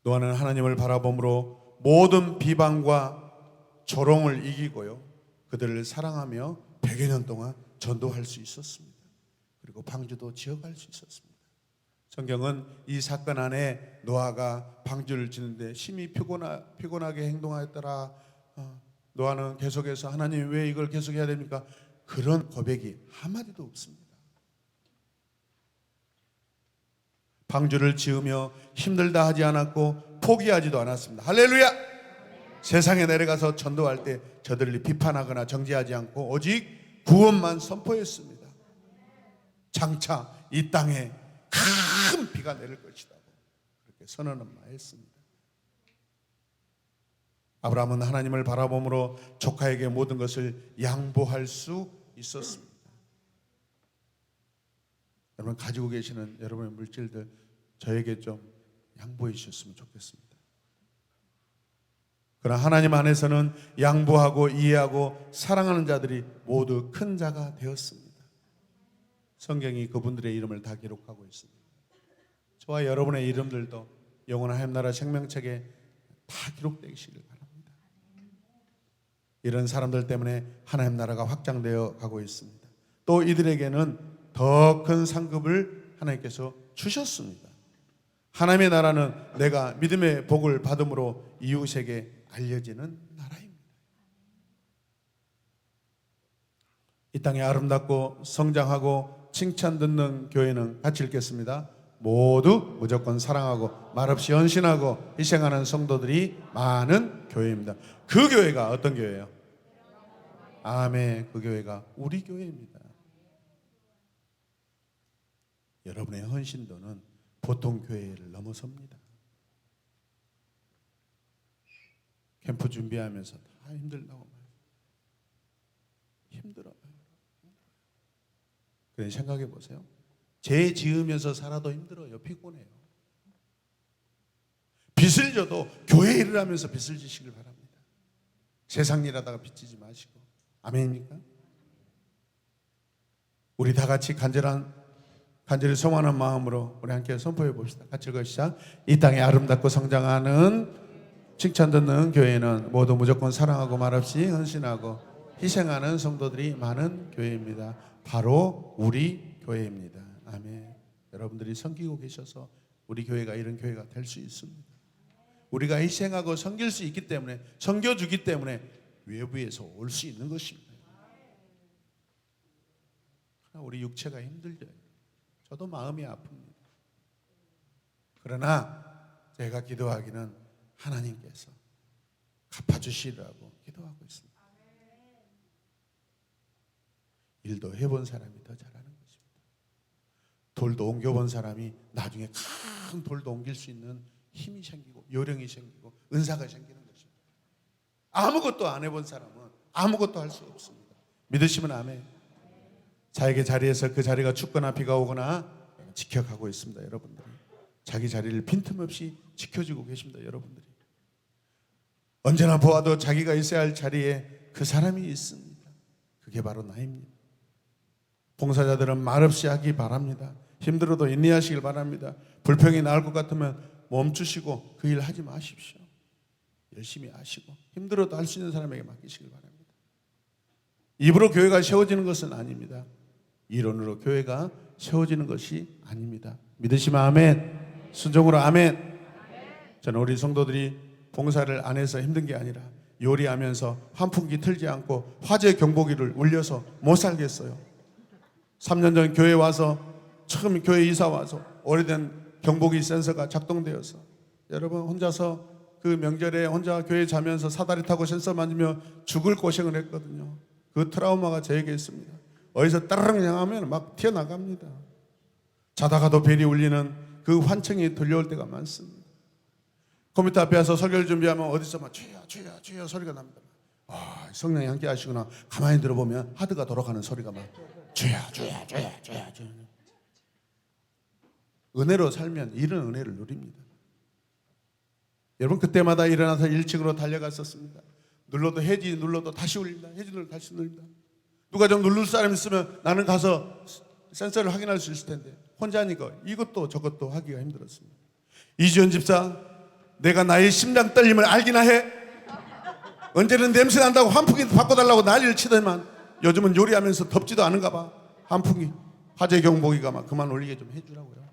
노아는 하나님을 바라봄으로 모든 비방과 조롱을 이기고요, 그들을 사랑하며 100여 년 동안 전도할 수 있었습니다. 그리고 방주도 지어갈 수 있었습니다. 성경은 이 사건 안에 노아가 방주를 짓는데 심히 피곤하게 행동하였더라. 노아는 계속해서 하나님 왜 이걸 계속해야 됩니까? 그런 고백이 한마디도 없습니다. 방주를 지으며 힘들다 하지 않았고 포기하지도 않았습니다. 할렐루야! 세상에 내려가서 전도할 때 저들을 비판하거나 정죄하지 않고 오직 구원만 선포했습니다. 장차 이 땅에 큰 비가 내릴 것이다, 그렇게 선언을 했습니다. 아브라함은 하나님을 바라봄으로 조카에게 모든 것을 양보할 수 있었습니다. 여러분 가지고 계시는 여러분의 물질들 저에게 좀 양보해 주셨으면 좋겠습니다. 그러나 하나님 안에서는 양보하고 이해하고 사랑하는 자들이 모두 큰 자가 되었습니다. 성경이 그분들의 이름을 다 기록하고 있습니다. 저와 여러분의 이름들도 영원한 하나님 나라 생명책에 다 기록되시길 바랍니다. 이런 사람들 때문에 하나님 나라가 확장되어 가고 있습니다. 또 이들에게는 더 큰 상급을 하나님께서 주셨습니다. 하나님의 나라는 내가 믿음의 복을 받음으로 이웃에게 알려지는 나라입니다. 이 땅에 아름답고 성장하고 칭찬 듣는 교회는 같이 읽겠습니다. 모두 무조건 사랑하고 말없이 헌신하고 희생하는 성도들이 많은 교회입니다. 그 교회가 어떤 교회예요? 아멘. 그 교회가 우리 교회입니다. 여러분의 헌신도는 보통 교회를 넘어섭니다. 캠프 준비하면서 다 힘들다고 말해요. 힘들어요. 그래 생각해 보세요. 죄 지으면서 살아도 힘들어요. 피곤해요. 빚을 져도 교회 일을 하면서 빚을 지시길 바랍니다. 세상 일하다가 빚 지지 마시고. 아멘입니까? 우리 다 같이 간절히 소원하는 마음으로 우리 함께 선포해 봅시다. 같이 읽으시죠. 이 땅에 아름답고 성장하는 칭찬 듣는 교회는 모두 무조건 사랑하고 말없이 헌신하고 희생하는 성도들이 많은 교회입니다. 바로 우리 교회입니다. 아멘. 여러분들이 섬기고 계셔서 우리 교회가 이런 교회가 될 수 있습니다. 우리가 희생하고 섬길 수 있기 때문에, 섬겨주기 때문에 외부에서 올 수 있는 것입니다. 우리 육체가 힘들죠. 저도 마음이 아픕니다. 그러나 제가 기도하기는 하나님께서 갚아주시라고 기도하고 있습니다. 일도 해본 사람이 더 잘하는 것입니다. 돌도 옮겨본 사람이 나중에 큰 돌도 옮길 수 있는 힘이 생기고 요령이 생기고 은사가 생기는 것입니다. 아무것도 안 해본 사람은 아무것도 할 수 없습니다. 믿으시면 아멘. 자에게 자리에서 그 자리가 춥거나 비가 오거나 지켜가고 있습니다. 여러분들이 자기 자리를 빈틈없이 지켜주고 계십니다. 여러분들이 언제나 보아도 자기가 있어야 할 자리에 그 사람이 있습니다. 그게 바로 나입니다. 봉사자들은 말없이 하기 바랍니다. 힘들어도 인내하시길 바랍니다. 불평이 나올 것 같으면 멈추시고 그 일 하지 마십시오. 열심히 하시고 힘들어도 할 수 있는 사람에게 맡기시길 바랍니다. 입으로 교회가 세워지는 것은 아닙니다. 이론으로 교회가 세워지는 것이 아닙니다. 믿으시면 아멘. 순종으로 아멘. 저는 우리 성도들이 봉사를 안 해서 힘든 게 아니라 요리하면서 환풍기 틀지 않고 화재 경보기를 울려서 못 살겠어요. 3년 전 교회 와서 처음 교회 이사 와서 오래된 경보기 센서가 작동되어서 여러분 혼자서 그 명절에 혼자 교회 자면서 사다리 타고 센서 만지며 죽을 고생을 했거든요. 그 트라우마가 저에게 있습니다. 어디서 따르릉 향하면 막 튀어나갑니다. 자다가도 벨이 울리는 그 환청이 들려올 때가 많습니다. 컴퓨터 앞에 와서 설교를 준비하면 어디서 막 주여 주여 주여 소리가 납니다. 성령이 함께 하시구나. 가만히 들어보면 하드가 돌아가는 소리가 막 주여 주여 주여 주여 주여. 은혜로 살면 이런 은혜를 누립니다. 여러분 그때마다 일어나서 1층으로 달려갔었습니다. 눌러도 해지 눌러도 다시 울립니다. 해지 눌러도 다시 눌립니다. 누가 좀 누를 사람 있으면 나는 가서 센서를 확인할 수 있을 텐데 혼자니까 이것도 저것도 하기가 힘들었습니다. 이지원 집사, 내가 나의 심장 떨림을 알기나 해? 언제는 냄새 난다고 환풍기 바꿔달라고 난리를 치더만 요즘은 요리하면서 덥지도 않은가 봐. 환풍기 화재 경보기가 막 그만 울리게 좀 해주라고요.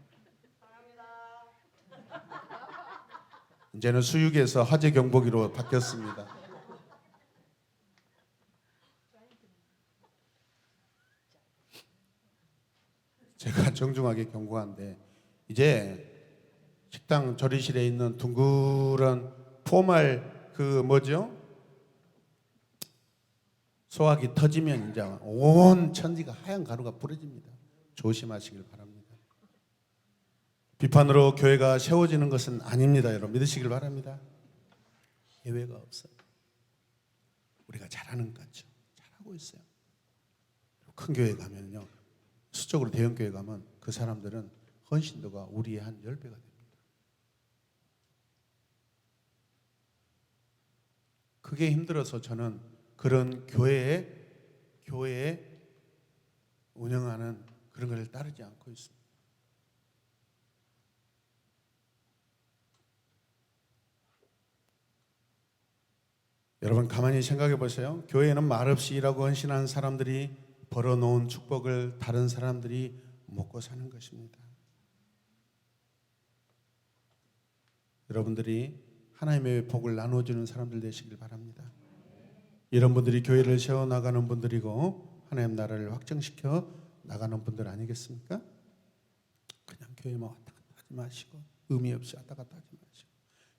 이제는 수육에서 화재 경보기로 바뀌었습니다. 제가 정중하게 경고한데 이제 식당 조리실에 있는 둥그런 포말 그 뭐죠? 소화기 터지면 이제 온 천지가 하얀 가루가 뿌려집니다. 조심하시길 바랍니다. 비판으로 교회가 세워지는 것은 아닙니다. 여러분 믿으시길 바랍니다. 예외가 없어요. 우리가 잘하는 것 같죠. 잘하고 있어요. 큰 교회 가면요. 수적으로 대형 교회 가면 그 사람들은 헌신도가 우리의 한 10배가 됩니다. 그게 힘들어서 저는 그런 교회에 운영하는 그런 것을 따르지 않고 있습니다. 여러분 가만히 생각해 보세요. 교회에는 말없이 일하고 헌신하는 사람들이 벌어놓은 축복을 다른 사람들이 먹고 사는 것입니다. 여러분들이 하나님의 복을 나눠주는 사람들 되시길 바랍니다. 이런 분들이 교회를 세워나가는 분들이고 하나님 나라를 확정시켜 나가는 분들 아니겠습니까? 그냥 교회만 왔다 갔다 하지 마시고 의미 없이 왔다 갔다 하지 마시고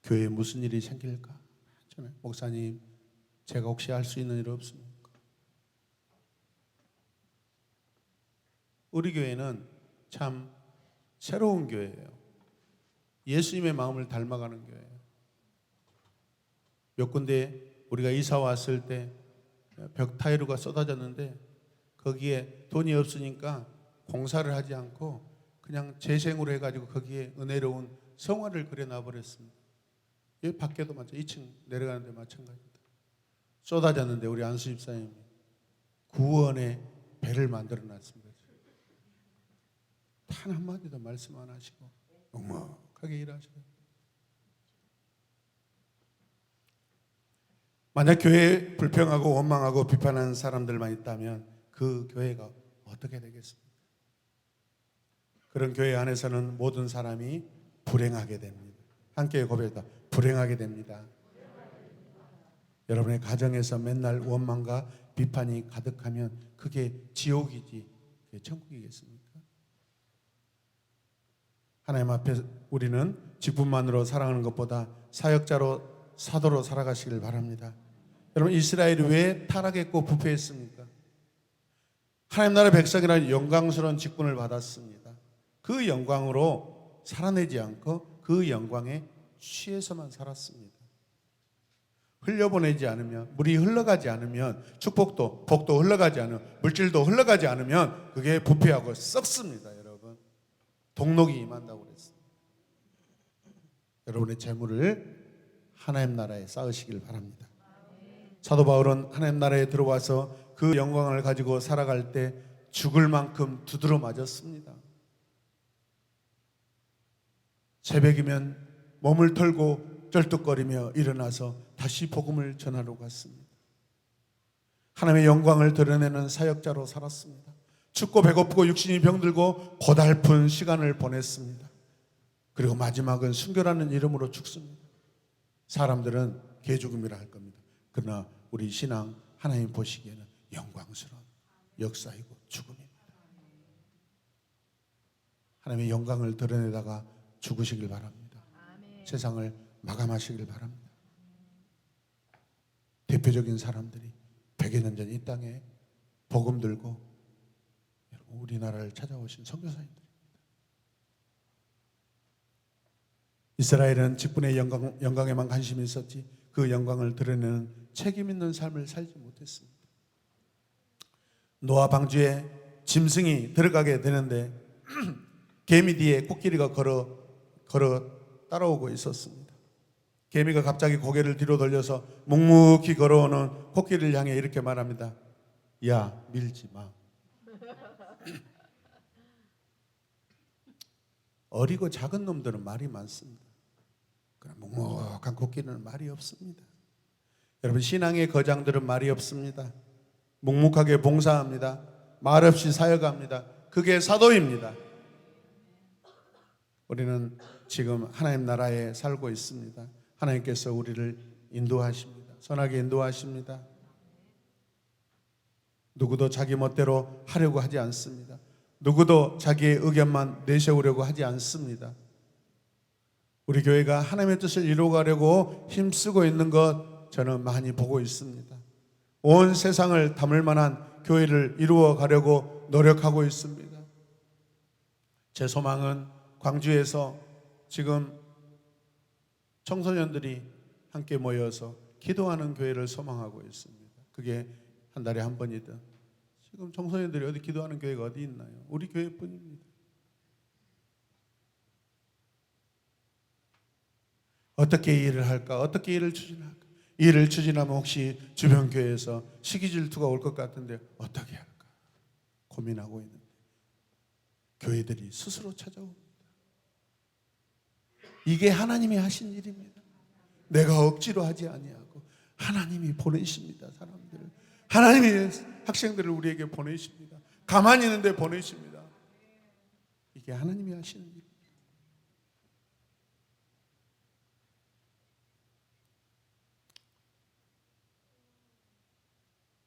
교회에 무슨 일이 생길까? 목사님 제가 혹시 할 수 있는 일 없습니까? 우리 교회는 참 새로운 교회예요. 예수님의 마음을 닮아가는 교회예요. 몇 군데 우리가 이사 왔을 때 벽 타일루가 쏟아졌는데 거기에 돈이 없으니까 공사를 하지 않고 그냥 재생으로 해가지고 거기에 은혜로운 성화를 그려놔 버렸습니다. 여기 밖에도 마찬가지, 2층 내려가는데 마찬가지입니다. 쏟아졌는데 우리 안수 집사님이 구원의 배를 만들어 놨습니다. 단 한마디도 말씀 안 하시고 넉넉하게 일하셔요. 만약 교회에 불평하고 원망하고 비판하는 사람들만 있다면 그 교회가 어떻게 되겠습니까? 그런 교회 안에서는 모든 사람이 불행하게 됩니다. 함께 고백합니다. 불행하게 됩니다. 여러분의 가정에서 맨날 원망과 비판이 가득하면 그게 지옥이지 그게 천국이겠습니까? 하나님 앞에 우리는 직분만으로 살아가는 것보다 사역자로 사도로 살아가시길 바랍니다. 여러분 이스라엘이 왜 타락했고 부패했습니까? 하나님 나라 백성이라는 영광스러운 직분을 받았습니다. 그 영광으로 살아내지 않고 그 영광에 취해서만 살았습니다. 흘려보내지 않으면 물이 흘러가지 않으면 축복도 복도 흘러가지 않으면 물질도 흘러가지 않으면 그게 부패하고 썩습니다. 여러분 동록이 임한다고 그랬습니다. 여러분의 재물을 하나님 나라에 쌓으시길 바랍니다. 사도 바울은 하나님 나라에 들어와서 그 영광을 가지고 살아갈 때 죽을 만큼 두드러 맞았습니다. 새벽이면 몸을 털고 쩔뚝거리며 일어나서 다시 복음을 전하러 갔습니다. 하나님의 영광을 드러내는 사역자로 살았습니다. 춥고 배고프고 육신이 병들고 고달픈 시간을 보냈습니다. 그리고 마지막은 순교라는 이름으로 죽습니다. 사람들은 개죽음이라 할 겁니다. 그러나 우리 신앙 하나님 보시기에는 영광스러운 역사이고 죽음입니다. 하나님의 영광을 드러내다가 죽으시길 바랍니다. 세상을 마감하시길 바랍니다. 대표적인 사람들이 100여 년 전 이 땅에 복음 들고 우리나라를 찾아오신 선교사님들입니다. 이스라엘은 직분의 영광에만 관심이 있었지 그 영광을 드러내는 책임 있는 삶을 살지 못했습니다. 노아 방주에 짐승이 들어가게 되는데 개미 뒤에 코끼리가 걸어 따라오고 있었습니다. 개미가 갑자기 고개를 뒤로 돌려서 묵묵히 걸어오는 코끼리를 향해 이렇게 말합니다. 야, 밀지 마. 어리고 작은 놈들은 말이 많습니다. 그러나 묵묵한 코끼리는 말이 없습니다. 여러분, 신앙의 거장들은 말이 없습니다. 묵묵하게 봉사합니다. 말없이 사역합니다. 그게 사도입니다. 우리는 지금 하나님 나라에 살고 있습니다. 하나님께서 우리를 인도하십니다. 선하게 인도하십니다. 누구도 자기 멋대로 하려고 하지 않습니다. 누구도 자기의 의견만 내세우려고 하지 않습니다. 우리 교회가 하나님의 뜻을 이루어가려고 힘쓰고 있는 것 저는 많이 보고 있습니다. 온 세상을 담을 만한 교회를 이루어가려고 노력하고 있습니다. 제 소망은 광주에서 지금 청소년들이 함께 모여서 기도하는 교회를 소망하고 있습니다. 그게 한 달에 한 번이든. 지금 청소년들이 어디 기도하는 교회가 어디 있나요? 우리 교회뿐입니다. 어떻게 일을 할까? 어떻게 일을 추진할까? 일을 추진하면 혹시 주변 교회에서 시기 질투가 올 것 같은데 어떻게 할까? 고민하고 있는데 교회들이 스스로 찾아옵니다. 이게 하나님이 하신 일입니다. 내가 억지로 하지 아니하고 하나님이 보내십니다. 사람들을. 하나님이 학생들을 우리에게 보내십니다. 가만히 있는데 보내십니다. 이게 하나님이 하시는 일입니다.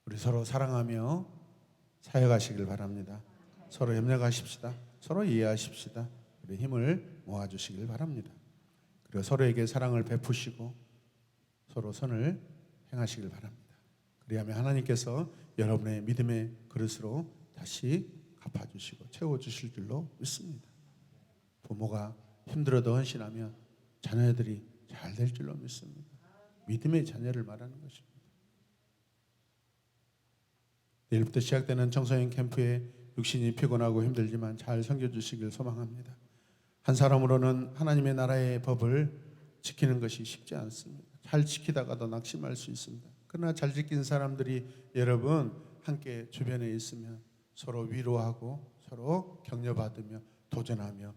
우리 서로 사랑하며 사역하시길 바랍니다. 서로 협력하십시다. 서로 이해하십시다. 우리 힘을 모아주시길 바랍니다. 그리고 서로에게 사랑을 베푸시고 서로 선을 행하시길 바랍니다. 그리하면 하나님께서 여러분의 믿음의 그릇으로 다시 갚아주시고 채워주실 줄로 믿습니다. 부모가 힘들어도 헌신하면 자녀들이 잘 될 줄로 믿습니다. 믿음의 자녀를 말하는 것입니다. 내일부터 시작되는 청소년 캠프에 육신이 피곤하고 힘들지만 잘 섬겨주시길 소망합니다. 한 사람으로는 하나님의 나라의 법을 지키는 것이 쉽지 않습니다. 잘 지키다가도 낙심할 수 있습니다. 그러나 잘 지킨 사람들이 여러분 함께 주변에 있으면 서로 위로하고 서로 격려받으며 도전하며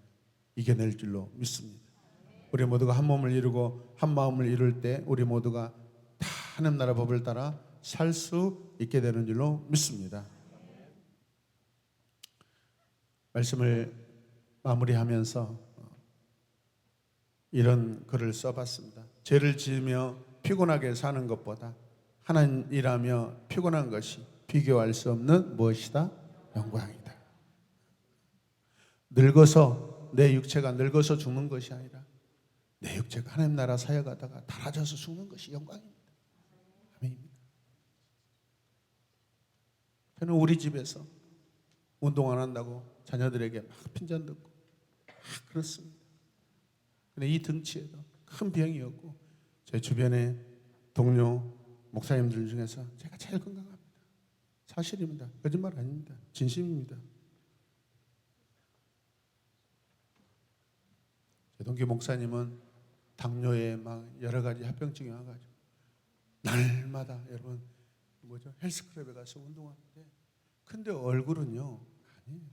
이겨낼 줄로 믿습니다. 우리 모두가 한 몸을 이루고 한 마음을 이룰 때 우리 모두가 다 하나님 나라 법을 따라 살 수 있게 되는 줄로 믿습니다. 말씀을 마무리하면서 이런 글을 써봤습니다. 죄를 지으며 피곤하게 사는 것보다 하나님 일하며 피곤한 것이 비교할 수 없는 무엇이다? 영광이다. 늙어서 내 육체가 늙어서 죽는 것이 아니라 내 육체가 하나님 나라 사역하다가 닳아져서 죽는 것이 영광입니다. 아멘입니다. 저는 우리 집에서 운동 안 한다고 자녀들에게 막 핀잔 듣고 막 그렇습니다. 근데 이 등치에도 큰 병이 없고 제 주변의 동료 목사님들 중에서 제가 제일 건강합니다. 사실입니다. 거짓말 아닙니다. 진심입니다. 제 동기 목사님은 당뇨에 막 여러 가지 합병증이 와가지고 날마다 여러분 헬스클럽에 가서 운동하는데 근데 얼굴은요 아니에요.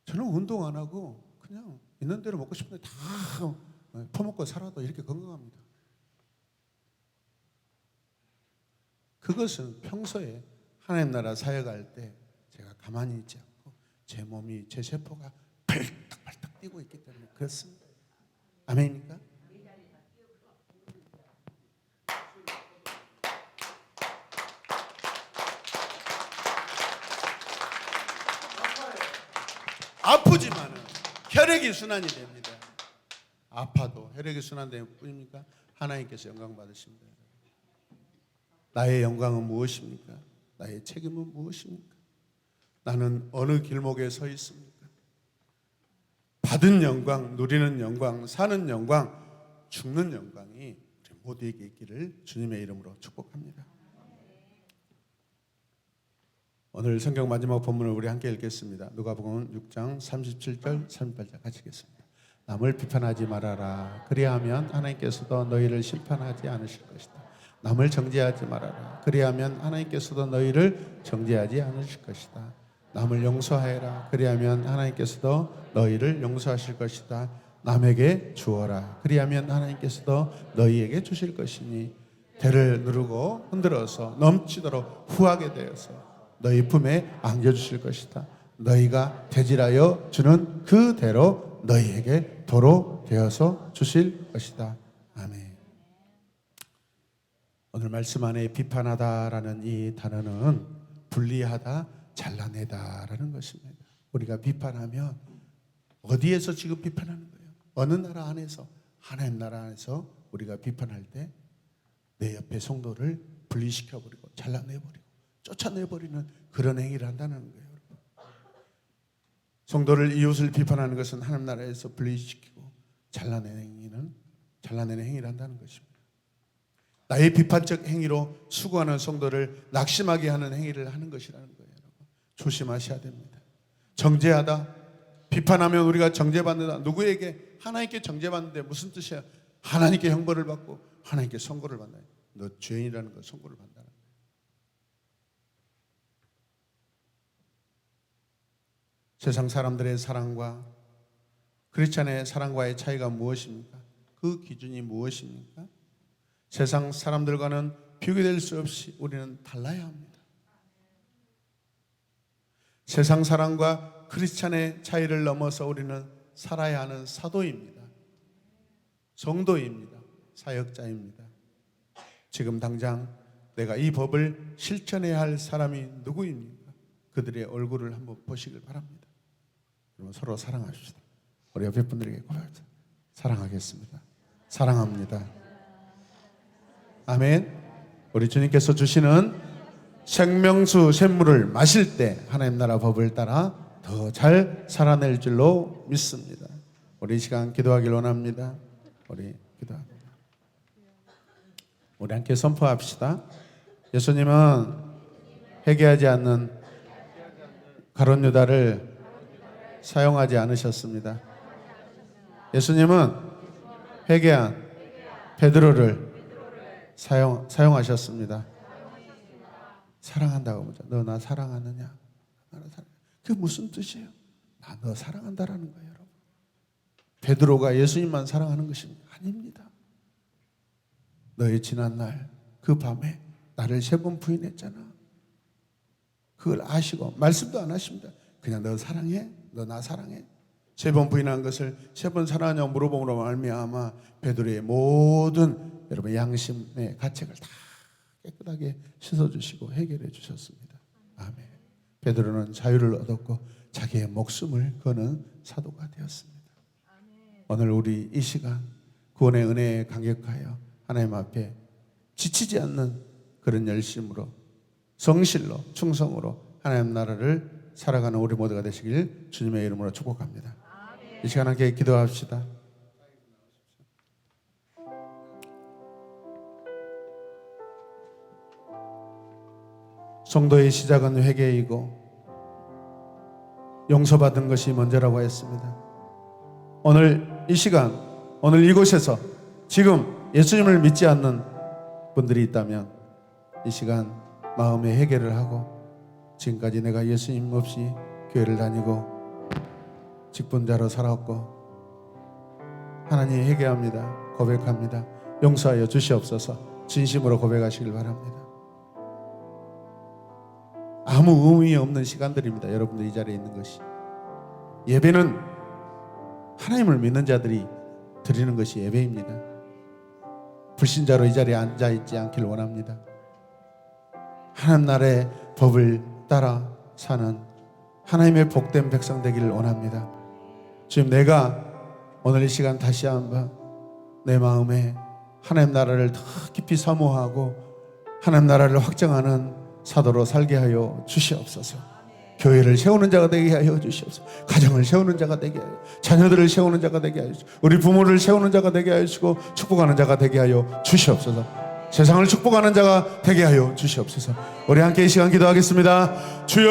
저는 운동 안 하고 그냥 있는 대로 먹고 싶은데 다 퍼먹고 살아도 이렇게 건강합니다. 그것은 평소에 하나님 나라 사역할 때 제가 가만히 있지 않고 제 몸이 제 세포가 발딱발딱 뛰고 있기 때문에 그렇습니다. 아멘입니까? 아프지만은 혈액이 순환이 됩니다. 아파도 혈액이 순환되는 뿐입니까? 하나님께서 영광 받으십니다. 나의 영광은 무엇입니까? 나의 책임은 무엇입니까? 나는 어느 길목에 서 있습니까? 받은 영광, 누리는 영광, 사는 영광, 죽는 영광이 우리 모두에게 있기를 주님의 이름으로 축복합니다. 오늘 성경 마지막 본문을 우리 함께 읽겠습니다. 누가복음 6장 37절 38절 같이 읽겠습니다. 남을 비판하지 말아라. 그리하면 하나님께서도 너희를 심판하지 않으실 것이다. 남을 정죄하지 말아라. 그리하면 하나님께서도 너희를 정죄하지 않으실 것이다. 남을 용서하여라. 그리하면 하나님께서도 너희를 용서하실 것이다. 남에게 주어라. 그리하면 하나님께서도 너희에게 주실 것이니 대를 누르고 흔들어서 넘치도록 후하게 되어서 너희 품에 안겨주실 것이다. 너희가 대질하여 주는 그대로 너희에게 도로 되어서 주실 것이다. 아멘. 오늘 말씀 안에 비판하다라는 이 단어는 분리하다, 잘라내다라는 것입니다. 우리가 비판하면 어디에서 지금 비판하는 거예요? 어느 나라 안에서, 하나님 나라 안에서 우리가 비판할 때 내 옆에 성도를 분리시켜버리고 잘라내버리고 쫓아내버리는 그런 행위를 한다는 거예요. 성도를, 이웃을 비판하는 것은 하나님 나라에서 분리시키고 잘라내는 행위를 한다는 것입니다. 나의 비판적 행위로 수고하는 성도를 낙심하게 하는 행위를 하는 것이라는 거예요. 여러분. 조심하셔야 됩니다. 정죄하다, 비판하면 우리가 정죄받는다. 누구에게? 하나님께 정죄받는데 무슨 뜻이야? 하나님께 형벌을 받고 하나님께 선고를 받는다. 너 죄인이라는 거 선고를 받는다는 거예요. 세상 사람들의 사랑과 크리스찬의 사랑과의 차이가 무엇입니까? 그 기준이 무엇입니까? 세상 사람들과는 비교될 수 없이 우리는 달라야 합니다. 세상 사랑과 크리스찬의 차이를 넘어서 우리는 살아야 하는 사도입니다. 성도입니다. 사역자입니다. 지금 당장 내가 이 법을 실천해야 할 사람이 누구입니까? 그들의 얼굴을 한번 보시길 바랍니다. 여러분, 서로 사랑합시다. 우리 옆에 분들에게 고백합시다. 사랑하겠습니다. 사랑합니다. 아멘. 우리 주님께서 주시는 생명수 샘물을 마실 때 하나님 나라 법을 따라 더 잘 살아낼 줄로 믿습니다. 우리 이 시간 기도하길 원합니다. 우리 기도합니다. 우리 함께 선포합시다. 예수님은 회개하지 않는 가룟 유다를 사용하지 않으셨습니다. 예수님은 회개한 베드로를 사용하셨습니다. 사랑한다고 보자. 너 나 사랑하느냐? 그게 무슨 뜻이에요? 나 너 사랑한다라는 거예요, 여러분. 베드로가 예수님만 사랑하는 것입니까? 아닙니다. 너의 지난 날 그 밤에 나를 3번 부인했잖아. 그걸 아시고 말씀도 안 하십니다. 그냥 너 사랑해? 너 나 사랑해? 3번 부인한 것을 3번 사랑하냐고 물어봄으로 말미암아 베드로의 모든 여러분 양심의 가책을 다 깨끗하게 씻어주시고 해결해 주셨습니다. 아멘. 베드로는 자유를 얻었고 자기의 목숨을 거는 사도가 되었습니다. 오늘 우리 이 시간 구원의 은혜에 감격하여 하나님 앞에 지치지 않는 그런 열심으로 성실로 충성으로 하나님 나라를 살아가는 우리 모두가 되시길 주님의 이름으로 축복합니다. 이 시간 함께 기도합시다. 성도의 시작은 회개이고 용서받은 것이 먼저라고 했습니다. 오늘 이 시간, 오늘 이곳에서 지금 예수님을 믿지 않는 분들이 있다면 이 시간 마음의 회개를 하고 지금까지 내가 예수님 없이 교회를 다니고 직분자로 살았고 하나님 회개합니다. 고백합니다. 용서하여 주시옵소서. 진심으로 고백하시길 바랍니다. 아무 의미 없는 시간들입니다. 여러분들 이 자리에 있는 것이. 예배는 하나님을 믿는 자들이 드리는 것이 예배입니다. 불신자로 이 자리에 앉아있지 않기를 원합니다. 하나님 나라의 법을 따라 사는 하나님의 복된 백성 되기를 원합니다. 지금 내가 오늘 이 시간 다시 한번 내 마음에 하나님 나라를 더 깊이 사모하고 하나님 나라를 확정하는 사도로 살게 하여 주시옵소서. 교회를 세우는 자가 되게 하여 주시옵소서. 가정을 세우는 자가 되게 하여, 자녀들을 세우는 자가 되게 하여 주시고, 우리 부모를 세우는 자가 되게 하여 주시고, 축복하는 자가 되게 하여 주시옵소서. 세상을 축복하는 자가 되게 하여 주시옵소서. 우리 함께 이 시간 기도하겠습니다. 주여,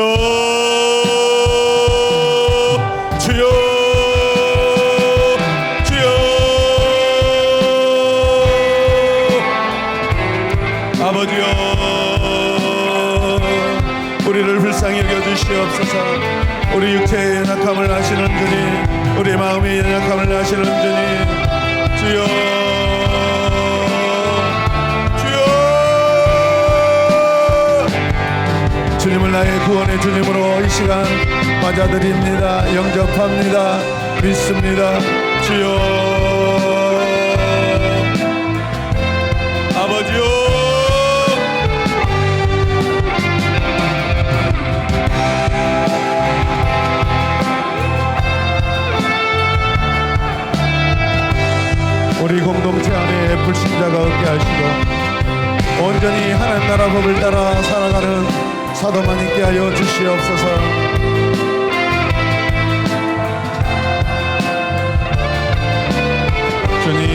주여, 주여. 아버지여, 우리를 불쌍히 여겨주시옵소서. 우리 육체의 연약함을 아시는 주님, 우리 마음의 연약함을 아시는 주님, 주여, 주여. 주님을 나의 구원의 주님으로 이 시간 맞아드립니다. 영접합니다. 믿습니다. 주여, 아버지여, 우리 공동체 안에 불신자가 없게 하시고 온전히 하나님 나라 법을 따라 살아가는 사도만 있게 하여 주시옵소서. 주님,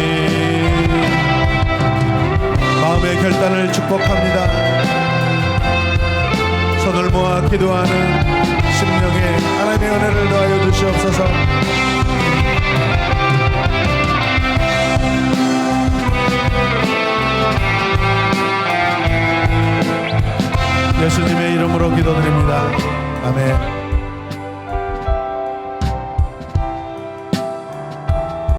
마음의 결단을 축복합니다. 손을 모아 기도하는 심령에 하나님의 은혜를 더하여 주시옵소서. 예수님의 이름으로 기도드립니다. 아멘.